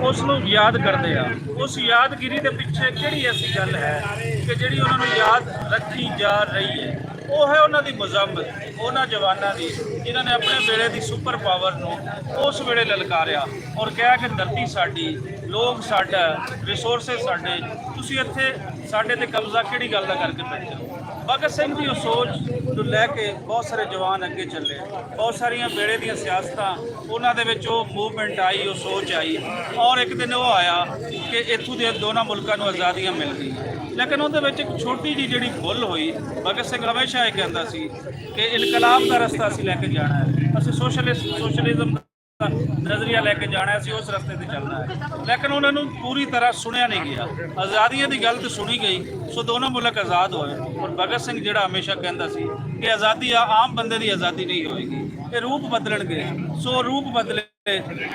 ਉਸ ਨੂੰ ਯਾਦ ਕਰਦੇ ਆ। ਉਸ ਯਾਦਗਿਰੀ ਦੇ ਪਿੱਛੇ ਕਿਹੜੀ ਐਸੀ ਗੱਲ ਹੈ ਕਿ ਜਿਹੜੀ ਉਹਨਾਂ ਨੂੰ ਯਾਦ ਰੱਖੀ ਜਾ ਰਹੀ ਹੈ? ਉਹ ਹੈ ਉਹਨਾਂ ਦੀ ਮਜ਼ੰਮਤ, ਉਹਨਾਂ ਜਵਾਨਾਂ ਦੀ ਜਿਨ੍ਹਾਂ ਨੇ ਆਪਣੇ ਵੇਲੇ ਦੀ ਸੁਪਰ ਪਾਵਰ ਨੂੰ ਉਸ ਵੇਲੇ ਲਲਕਾਰਿਆ ਔਰ ਕਿਹਾ ਕਿ ਧਰਤੀ ਸਾਡੀ, ਲੋਕ ਸਾਡਾ, ਰਿਸੋਰਸਿਸ ਸਾਡੇ, ਤੁਸੀਂ ਇੱਥੇ ਸਾਡੇ ਤੇ ਕਬਜ਼ਾ ਕਿਹੜੀ ਗੱਲ ਦਾ ਕਰਕੇ ਬੈਠੇ ਹੋ। ਭਗਤ ਸਿੰਘ ਦੀ ਉਹ ਸੋਚ ਨੂੰ ਲੈ ਕੇ ਬਹੁਤ ਸਾਰੇ ਜਵਾਨ ਅੱਗੇ ਚੱਲੇ, ਬਹੁਤ ਸਾਰੀਆਂ ਵੇਲੇ ਦੀਆਂ ਸਿਆਸਤਾਂ ਉਹਨਾਂ ਦੇ ਵਿੱਚ ਉਹ ਮੂਵਮੈਂਟ ਆਈ, ਉਹ ਸੋਚ ਆਈ ਔਰ ਇੱਕ ਦਿਨ ਉਹ ਆਇਆ ਕਿ ਇੱਥੋਂ ਦੇ ਦੋਨਾਂ ਮੁਲਕਾਂ ਨੂੰ ਆਜ਼ਾਦੀਆਂ ਮਿਲ ਗਈਆਂ। ਲੇਕਿਨ ਉਹਦੇ ਵਿੱਚ ਇੱਕ ਛੋਟੀ ਜਿਹੀ ਜਿਹੜੀ ਭੁੱਲ ਹੋਈ। ਭਗਤ ਸਿੰਘ ਹਮੇਸ਼ਾ ਇਹ ਕਹਿੰਦਾ ਸੀ ਕਿ ਇਨਕਲਾਬ ਦਾ ਰਸਤਾ ਅਸੀਂ ਲੈ ਕੇ ਜਾਣਾ ਹੈ, ਅਸੀਂ ਸੋਸ਼ਲਿਜ਼ਮ ਦਾ ਨਜ਼ਰੀਆ ਲੈ ਕੇ ਜਾਣਾ, ਅਸੀਂ ਉਸ ਰਸਤੇ ਤੇ ਚੱਲਣਾ ਹੈ। ਲੇਕਿਨ ਉਹਨਾਂ ਨੂੰ ਪੂਰੀ ਤਰ੍ਹਾਂ ਸੁਣਿਆ ਨਹੀਂ ਗਿਆ। ਆਜ਼ਾਦੀਆਂ ਦੀ ਗੱਲ ਤਾਂ ਸੁਣੀ ਗਈ, ਸੋ ਦੋਨੋਂ ਮੁਲਕ ਆਜ਼ਾਦ ਹੋਏ। ਔਰ ਭਗਤ ਸਿੰਘ ਜਿਹੜਾ ਹਮੇਸ਼ਾ ਕਹਿੰਦਾ ਸੀ ਕਿ ਆਜ਼ਾਦੀ ਆਮ ਬੰਦੇ ਦੀ ਆਜ਼ਾਦੀ ਨਹੀਂ ਹੋਏਗੀ, ਇਹ ਰੂਪ ਬਦਲਣਗੇ। ਸੋ ਰੂਪ ਬਦਲੇ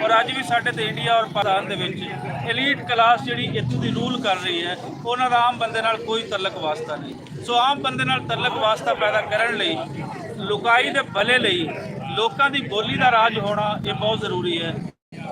ਔਰ ਅੱਜ ਵੀ ਸਾਡੇ ਤੇ ਇੰਡੀਆ ਔਰ ਪਾਕਿਸਤਾਨ ਦੇ ਵਿੱਚ ਐਲੀਟ ਕਲਾਸ ਜਿਹੜੀ ਇੱਥੋਂ ਦੀ ਰੂਲ ਕਰ ਰਹੀ ਹੈ, ਉਹਨਾਂ ਦਾ ਆਮ ਬੰਦੇ ਨਾਲ ਕੋਈ ਤਲਕ ਵਾਸਤਾ ਨਹੀਂ। ਸੋ ਆਮ ਬੰਦੇ ਨਾਲ ਤਲਕ ਵਾਸਤਾ ਪੈਦਾ ਕਰਨ ਲਈ, ਲੁਕਾਈ ਦੇ ਭਲੇ ਲਈ ਲੋਕਾਂ ਦੀ ਬੋਲੀ ਦਾ ਰਾਜ ਹੋਣਾ ਇਹ ਬਹੁਤ ਜ਼ਰੂਰੀ ਹੈ।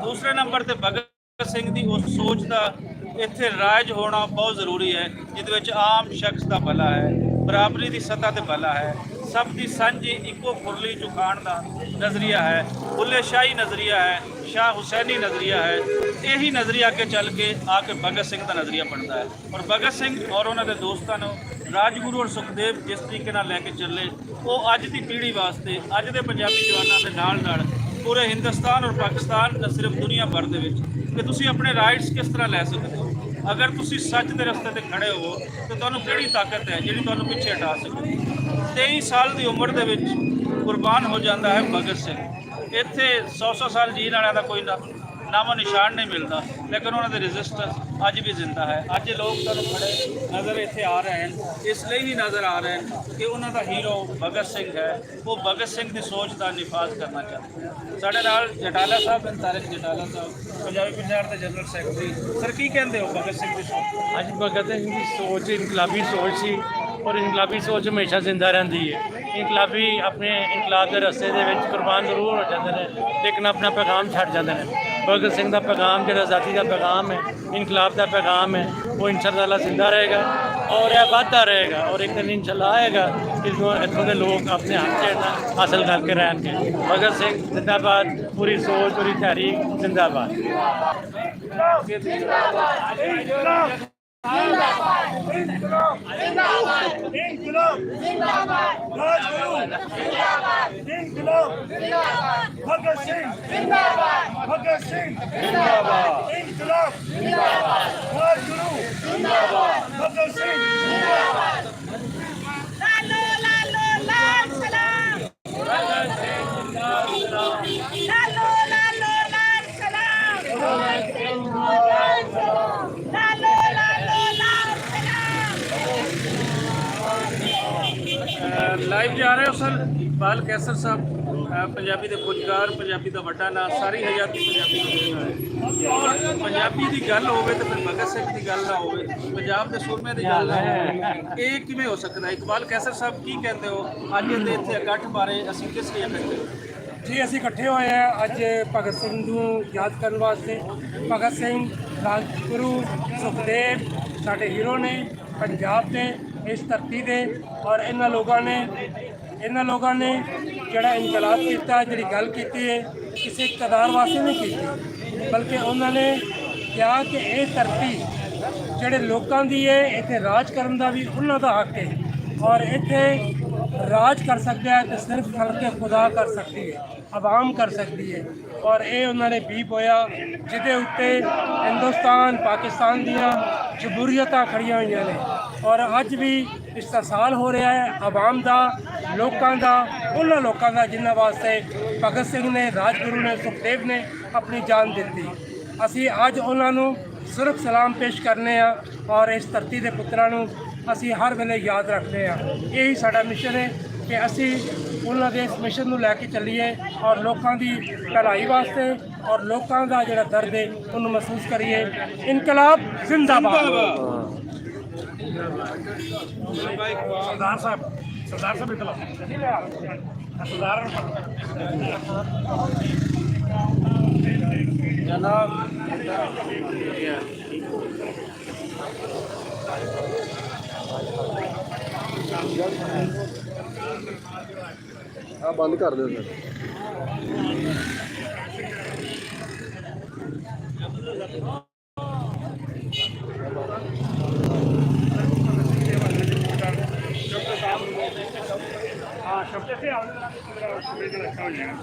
ਦੂਸਰੇ ਨੰਬਰ ਤੇ ਭਗਤ ਸਿੰਘ ਦੀ ਉਸ ਸੋਚ ਦਾ ਇੱਥੇ ਰਾਜ ਹੋਣਾ ਬਹੁਤ ਜ਼ਰੂਰੀ ਹੈ, ਜਿਹਦੇ ਵਿੱਚ ਆਮ ਸ਼ਖਸ ਦਾ ਭਲਾ ਹੈ, ਬਰਾਬਰੀ ਦੀ ਸਤ੍ਹਾ ਤੇ ਭਲਾ ਹੈ, ਸਭ ਦੀ ਸਾਂਝੀ ਇੱਕੋ ਖੁਰਲੀ ਝੁਕਾਉਣ ਦਾ ਨਜ਼ਰੀਆ ਹੈ, ਬੁੱਲੇ ਸ਼ਾਹੀ ਨਜ਼ਰੀਆ ਹੈ, ਸ਼ਾਹ ਹੁਸੈਨੀ ਨਜ਼ਰੀਆ ਹੈ। ਇਹੀ ਨਜ਼ਰੀਆ ਅੱਗੇ ਚੱਲ ਕੇ ਆ ਕੇ ਭਗਤ ਸਿੰਘ ਦਾ ਨਜ਼ਰੀਆ ਬਣਦਾ ਹੈ। ਔਰ ਭਗਤ ਸਿੰਘ ਔਰ ਉਹਨਾਂ ਦੇ ਦੋਸਤਾਂ ਨੂੰ ਰਾਜਗੁਰੂ ਔਰ ਸੁਖਦੇਵ ਜਿਸ ਤਰੀਕੇ ਨਾਲ ਲੈ ਕੇ ਚੱਲੇ, ਉਹ ਅੱਜ ਦੀ ਪੀੜ੍ਹੀ ਵਾਸਤੇ, ਅੱਜ ਦੇ ਪੰਜਾਬੀ ਜਵਾਨਾਂ ਦੇ ਨਾਲ ਪੂਰੇ ਹਿੰਦੁਸਤਾਨ ਔਰ ਪਾਕਿਸਤਾਨ, ਨਾ ਸਿਰਫ ਦੁਨੀਆ ਭਰ ਦੇ ਵਿੱਚ, ਕਿ ਤੁਸੀਂ ਆਪਣੇ ਰਾਈਟਸ ਕਿਸ ਤਰ੍ਹਾਂ ਲੈ ਸਕਦੇ ਹੋ। ਅਗਰ ਤੁਸੀਂ ਸੱਚ ਦੇ ਰਸਤੇ ਤੇ ਖੜੇ ਹੋ ਤਾਂ ਤੁਹਾਨੂੰ ਕਿਹੜੀ ਤਾਕਤ ਹੈ ਜਿਹੜੀ ਤੁਹਾਨੂੰ ਪਿੱਛੇ ਹਟਾ ਸਕੇ। 23 ਸਾਲ ਦੀ ਉਮਰ ਦੇ ਵਿੱਚ ਕੁਰਬਾਨ ਹੋ ਜਾਂਦਾ ਹੈ ਭਗਤ ਸਿੰਘ। ਇੱਥੇ 100 ਸਾਲ ਜੀਣ ਵਾਲਿਆਂ ਦਾ ਕੋਈ ਨਾਮੋ ਨਿਸ਼ਾਨ ਨਹੀਂ ਮਿਲਦਾ, ਲੇਕਿਨ ਉਹਨਾਂ ਦੇ ਰੈਜ਼ਿਸਟੈਂਸ ਅੱਜ ਵੀ ਜ਼ਿੰਦਾ ਹੈ। ਅੱਜ ਲੋਕ ਤੁਹਾਨੂੰ ਖੜੇ ਨਜ਼ਰ ਇੱਥੇ ਆ ਰਹੇ ਹਨ, ਇਸ ਲਈ ਹੀ ਨਜ਼ਰ ਆ ਰਹੇ ਹਨ ਕਿ ਉਹਨਾਂ ਦਾ ਹੀਰੋ ਭਗਤ ਸਿੰਘ ਹੈ। ਉਹ ਭਗਤ ਸਿੰਘ ਦੀ ਸੋਚ ਦਾ ਨਿਫਾਜ਼ ਕਰਨਾ ਚਾਹੁੰਦੇ ਹਨ। ਸਾਡੇ ਨਾਲ ਜਟਾਲਾ ਸਾਹਿਬ ਹਨ, ਤਾਰਿਕ ਜਟਾਲਾ ਸਾਹਿਬ, ਪੰਜਾਬੀ ਪੰਜਾਬ ਦੇ ਜਨਰਲ ਸੈਕਟਰੀ। ਸਰ, ਕੀ ਕਹਿੰਦੇ ਹੋ ਭਗਤ ਸਿੰਘ ਦੀ ਸੋਚ? ਅੱਜ ਭਗਤ ਸਿੰਘ ਦੀ ਸੋਚ ਇਨਕਲਾਬੀ ਸੋਚ ਸੀ ਔਰ ਇਨਕਲਾਬੀ ਸੋਚ ਹਮੇਸ਼ਾ ਜ਼ਿੰਦਾ ਰਹਿੰਦੀ ਹੈ। ਇਨਕਲਾਬੀ ਆਪਣੇ ਇਨਕਲਾਬ ਦੇ ਰਸਤੇ ਦੇ ਵਿੱਚ ਕੁਰਬਾਨ ਜ਼ਰੂਰ ਹੋ ਜਾਂਦੇ ਨੇ, ਲੇਕਿਨ ਆਪਣਾ ਪੈਗਾਮ ਛੱਡ ਜਾਂਦੇ ਨੇ। ਭਗਤ ਸਿੰਘ ਦਾ ਪੈਗਾਮ ਜਿਹੜਾ ਆਜ਼ਾਦੀ ਦਾ ਪੈਗਾਮ ਹੈ, ਇਨਕਲਾਬ ਦਾ ਪੈਗਾਮ ਹੈ, ਉਹ ਇਨਸ਼ਾਅੱਲਾ ਜ਼ਿੰਦਾ ਰਹੇਗਾ ਔਰ ਇਹ ਵੱਧਦਾ ਰਹੇਗਾ। ਔਰ ਇੱਕ ਦਿਨ ਇਨਸ਼ਾਅੱਲਾ ਆਏਗਾ ਕਿ ਇੱਥੋਂ ਦੇ ਲੋਕ ਆਪਣੇ ਹੱਕ ਜਿਹੜਾ ਹਾਸਲ ਕਰਕੇ ਰਹਿਣਗੇ। ਭਗਤ ਸਿੰਘ ਜ਼ਿੰਦਾਬਾਦ, ਪੂਰੀ ਸੋਚ, ਪੂਰੀ ਤਹਿਰੀਕ ਜ਼ਿੰਦਾਬਾਦ। भगत सिंह जिंदाबाद, भगत सिंह जिंदाबाद, इंकलाब जिंदाबाद, राजगुरु जिंदाबाद, भगत सिंह जिंदाबाद। लालो लालो लाल सलाम, भगत सिंह जिंदाबाद, लालो लालो लाल सलाम, भगत सिंह जिंदाबाद, लालो लालो लाल सलाम। ਲਾਈਵ ਜਾ ਰਹੇ ਹੋ ਸਰ। ਇਕਬਾਲ ਕੈਸਰ ਸਾਹਿਬ, ਪੰਜਾਬੀ ਦੇ ਖੋਜਕਾਰ, ਪੰਜਾਬੀ ਦਾ ਵੱਡਾ ਨਾਂ, ਸਾਰੀ ਹਯਾਤੀ ਪੰਜਾਬੀ ਦਾ ਹੈ। ਔਰ ਪੰਜਾਬੀ ਦੀ ਗੱਲ ਹੋਵੇ ਤਾਂ ਫਿਰ ਭਗਤ ਸਿੰਘ ਦੀ ਗੱਲ ਨਾ ਹੋਵੇ, ਪੰਜਾਬ ਦੇ ਸੂਰਮੇ ਦੀ ਗੱਲ ਨਾ ਹੋਵੇ, ਇਹ ਕਿਵੇਂ ਹੋ ਸਕਦਾ? ਇਕਬਾਲ ਕੈਸਰ ਸਾਹਿਬ, ਕੀ ਕਹਿੰਦੇ ਹੋ ਅੱਜ ਦੇ ਇੱਥੇ ਇਕੱਠ ਬਾਰੇ? ਅਸੀਂ ਕਿਸ ਲਈ ਇਕੱਠੇ ਹੋਏ? ਜੀ, ਅਸੀਂ ਇਕੱਠੇ ਹੋਏ ਹਾਂ ਅੱਜ ਭਗਤ ਸਿੰਘ ਨੂੰ ਯਾਦ ਕਰਨ ਵਾਸਤੇ। ਭਗਤ ਸਿੰਘ, ਰਾਜਗੁਰੂ, ਸੁਖਦੇਵ ਸਾਡੇ ਹੀਰੋ ਨੇ ਪੰਜਾਬ ਦੇ, ਇਸ ਧਰਤੀ ਦੇ। ਔਰ ਇਹਨਾਂ ਲੋਕਾਂ ਨੇ ਜਿਹੜਾ ਇਨਕਲਾਬ ਕੀਤਾ, ਜਿਹੜੀ ਗੱਲ ਕੀਤੀ ਹੈ, ਕਿਸੇ ਇਕਤਦਾਰ ਵਾਸਤੇ ਨਹੀਂ ਕੀਤੀ, ਬਲਕਿ ਉਹਨਾਂ ਨੇ ਕਿਹਾ ਕਿ ਇਹ ਧਰਤੀ ਜਿਹੜੇ ਲੋਕਾਂ ਦੀ ਹੈ, ਇੱਥੇ ਰਾਜ ਕਰਨ ਦਾ ਵੀ ਉਹਨਾਂ ਦਾ ਹੱਕ ਹੈ। ਔਰ ਇੱਥੇ ਰਾਜ ਕਰ ਸਕਦਾ ਹੈ ਤਾਂ ਸਿਰਫ ਖਲਕੇ ਖੁਦਾ ਕਰ ਸਕਦੀ ਹੈ, ਆਵਾਮ ਕਰ ਸਕਦੀ ਹੈ। ਔਰ ਇਹ ਉਹਨਾਂ ਨੇ ਬੀਪ ਹੋਇਆ ਜਿਹਦੇ ਉੱਤੇ ਹਿੰਦੁਸਤਾਨ ਪਾਕਿਸਤਾਨ ਦੀਆਂ ਜਮਹੂਰੀਅਤਾਂ ਖੜੀਆਂ ਹੋਈਆਂ ਨੇ। ਔਰ ਅੱਜ ਵੀ ਇਸਤਸਾਲ ਹੋ ਰਿਹਾ ਹੈ ਆਵਾਮ ਦਾ, ਲੋਕਾਂ ਦਾ, ਉਹਨਾਂ ਲੋਕਾਂ ਦਾ ਜਿਨ੍ਹਾਂ ਵਾਸਤੇ ਭਗਤ ਸਿੰਘ ਨੇ, ਰਾਜਗੁਰੂ ਨੇ, ਸੁਖਦੇਵ ਨੇ ਆਪਣੀ ਜਾਨ ਦਿੱਤੀ। ਅਸੀਂ ਅੱਜ ਉਹਨਾਂ ਨੂੰ ਸਿਰਫ ਸਲਾਮ ਪੇਸ਼ ਕਰਨੇ ਆ ਔਰ ਇਸ ਧਰਤੀ ਦੇ ਪੁੱਤਰਾਂ ਨੂੰ ਅਸੀਂ ਹਰ ਵੇਲੇ ਯਾਦ ਰੱਖਦੇ ਹਾਂ। ਇਹੀ ਸਾਡਾ ਮਿਸ਼ਨ ਹੈ ਕਿ ਅਸੀਂ ਉਹਨਾਂ ਦੇ ਇਸ ਮਿਸ਼ਨ ਨੂੰ ਲੈ ਕੇ ਚੱਲੀਏ ਔਰ ਲੋਕਾਂ ਦੀ ਭਲਾਈ ਵਾਸਤੇ ਔਰ ਲੋਕਾਂ ਦਾ ਜਿਹੜਾ ਦਰਦ ਹੈ ਉਹਨੂੰ ਮਹਿਸੂਸ ਕਰੀਏ। ਇਨਕਲਾਬ ਜ਼ਿੰਦਾਬਾਦ। सरदार साहब इकलाब सरदार जनाब ਆ ਬੰਦ ਕਰ ਦਿਓ ਸਰ। हाँ शब्द से अच्छा हो जाएगा।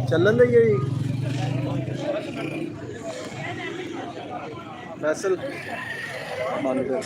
ਚੱਲਣ ਦਾ ਹੀ ਹੈ ਜੀ ਫੈਸਲ ਬੰਦ ਕਰ।